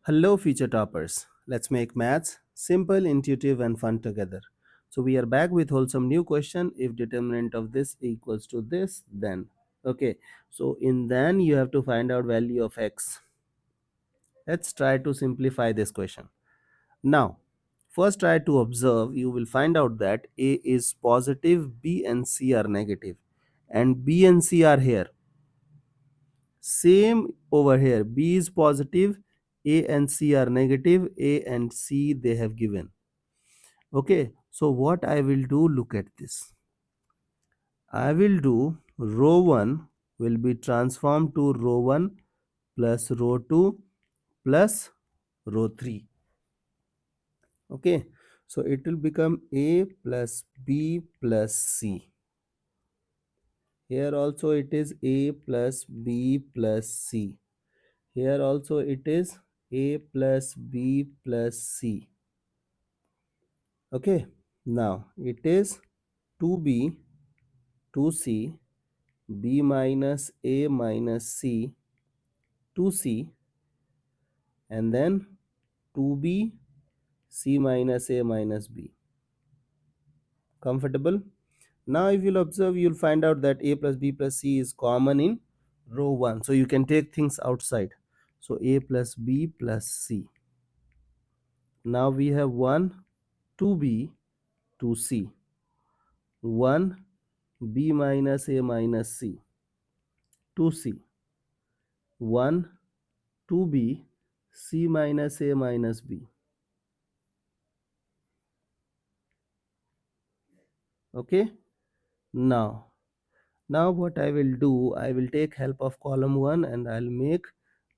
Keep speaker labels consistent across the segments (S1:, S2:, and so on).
S1: Hello, future toppers. Let's make maths simple, intuitive, and fun together. So we are back with wholesome new question. If determinant of this equals to this, then okay. So in then you have to find out value of x. Let's try to simplify this question. Now, first try to observe. You will find out that a is positive, b and c are negative, and b and c are here. Same over here, b is positive, a and c are negative, a and c they have given. Okay, so what I will do, look at this. I will do row 1 will be transformed to row 1 plus row 2 plus row 3. Okay, so it will become a plus b plus c. Here also it is a plus b plus c. Here also it is a plus b plus c. Okay, now it is 2b, 2c, b minus a minus c, 2c, and then 2b, c minus a minus b. Comfortable? Now if you'll observe, you'll find out that a plus b plus c is common in row 1. So you can take things outside. So a plus b plus c. Now we have 1, 2b, 2c. 1 b minus a minus c, 2c. 1 2b c minus a minus b. Okay, now what I will do, I will take help of column 1 and I'll make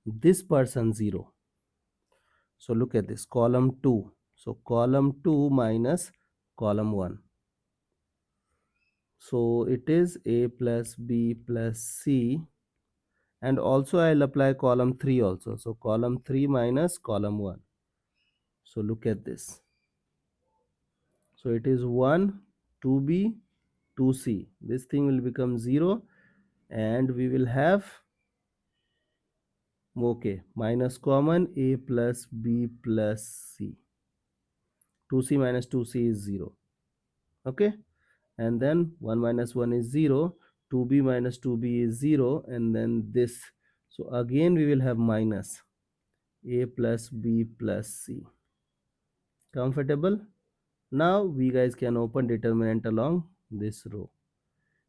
S1: this person 0. So look at this, column 2. So column 2 minus column 1. So it is a plus b plus c, and also I'll apply column 3 also. So column 3 minus column 1. So look at this. So it is 1, 2b, 2c. This thing will become 0, and we will have, okay, minus common, a plus b plus c. 2c minus 2c is 0. Okay, and then 1 minus 1 is 0, 2b minus 2b is 0, and then this. So again we will have minus a plus b plus c. Comfortable? Now we guys can open determinant along this row.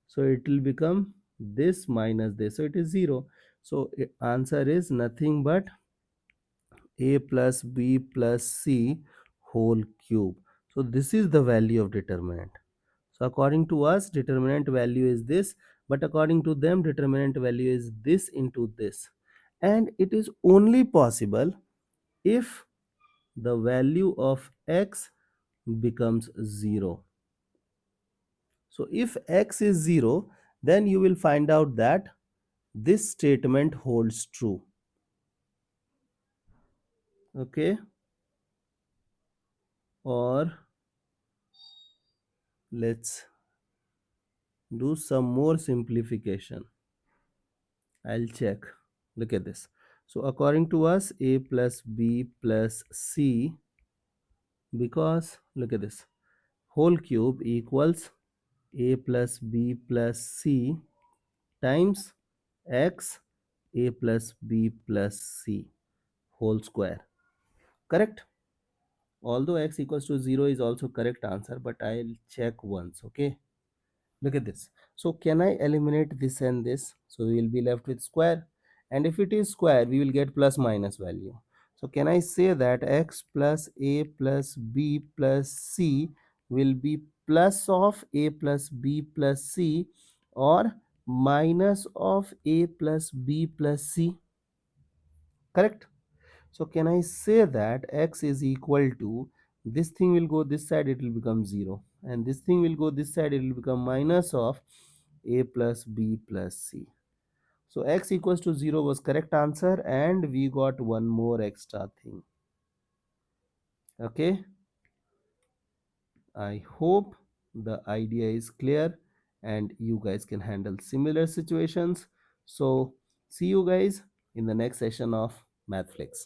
S1: So it will become this minus this. So it is 0. So answer is nothing but a plus b plus c whole cube. So this is the value of determinant. So according to us, determinant value is this, but according to them, determinant value is this into this. And it is only possible if the value of x becomes 0. So if x is 0, then you will find out that this statement holds true. Okay, or let's do some more simplification. I'll check. Look at this. So according to us, a plus b plus c, because look at this, whole cube equals a plus b plus c times x a plus b plus c whole square. Correct? Although x equals to 0 is also correct answer, but I'll check once. Okay, look at this. So can I eliminate this and this? So we will be left with square, and if it is square we will get plus minus value. So can I say that x plus a plus b plus c will be plus of a plus b plus c or minus of a plus b plus c? Correct? So can I say that x is equal to, this thing will go this side, it will become 0, and this thing will go this side, it will become minus of a plus b plus c. So x equals to 0 was correct answer, and we got one more extra thing. Okay, I hope the idea is clear and you guys can handle similar situations. So see you guys in the next session of Mathflix.